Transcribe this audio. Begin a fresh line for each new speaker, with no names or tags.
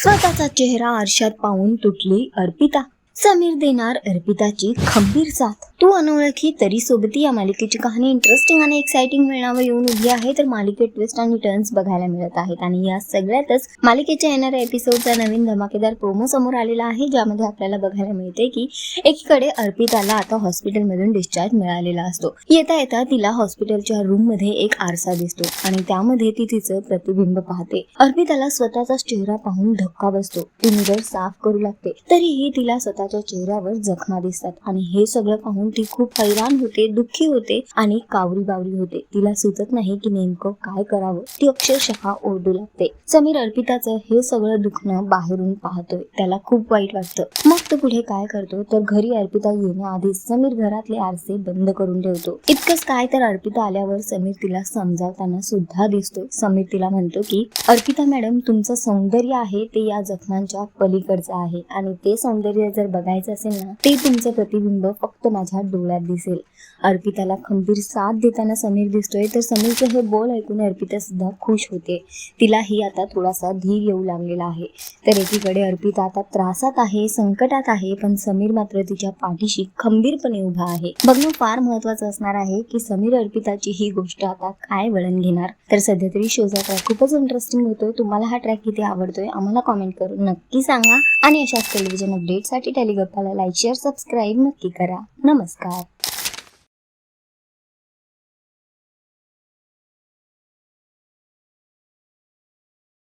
स्वतःचा चेहरा आरशात पाहून तुटली अर्पिता. समीर देणार अर्पिताची खंबीर साथ. तू अनोळखी तरी सोबती या मालिकेची कहाणी इंटरेस्टिंग आणि एक्साइटिंग मिळण्यावर येऊन उभी आहे. तर मालिकेत ट्विस्ट आणि टर्न्स बघायला मिळत आहेत आणि या सगळ्यातच मालिकेच्या येणाऱ्या एपिसोडचा नवीन धमाकेदार प्रोमो समोर आलेला आहे, ज्यामध्ये आपल्याला बघायला मिळते की एकीकडे अर्पिताला आता हॉस्पिटलमधून डिस्चार्ज मिळालेला असतो. येता येता तिला हॉस्पिटलच्या रूम मध्ये एक आरसा दिसतो आणि त्यामध्ये ती तिचं प्रतिबिंब पाहते. अर्पिताला स्वतःचाच चेहरा पाहून धक्का बसतो. ती मिरर साफ करू लागते, तरीही तिला स्वतःच्या चेहऱ्यावर जखमा दिसतात आणि हे सगळं पाहून ती खूप हैराण होते, दुःखी होते आणि कावरी बावरी होते. तिला सुचत नाही की नेमकं काय करावं. ती अक्षरशः ओरडू लागते. समीर अर्पिताचं हे सगळं दुखणं बाहेरून पाहतोय. त्याला खूप वाईट वाटतं. मग तो पुढे काय करतो तर घरी अर्पिता येण्याआधीच समीर घरातले आरसे बंद करून ठेवतो. इतकंच काय तर अर्पिता आल्यावर समीर तिला समजावताना सुद्धा दिसतोय. समीर तिला म्हणतो की अर्पिता मॅडम, तुमचं सौंदर्य आहे ते या जखमांच्या पलीकडचं आहे आणि ते सौंदर्य जर बघायचं असेल ना, ते तुमचं प्रतिबिंब फक्त माझ्या डोळ्यात दिसेल. अर्पिताला खंबीर साथ देताना समीर दिसतोय. तर समीरचं हे बोल ऐकून अर्पिता सुद्धा खुश होते. तिलाही आता थोडासा धीर येऊ लागलेला आहे. तर एकीकडे अर्पिता आता त्रासात आहे, संकटात आहे, पण समीर मात्र तिच्या पाठीशी खंबीरपणे उभा आहे. बघणं फार महत्वाचं असणार आहे की समीर अर्पिताची ही गोष्ट आता काय वळण घेणार. तर सध्या तरी शोचा ट्रॅक खूपच इंटरेस्टिंग होतोय. तुम्हाला हा ट्रॅक किती आवडतोय आम्हाला कॉमेंट करून नक्की सांगा आणि अशाच टेलिव्हिजन अपडेटसाठी टेलिगप्पाला लाईक, शेअर, सबस्क्राईब नक्की करा. नमस्कार.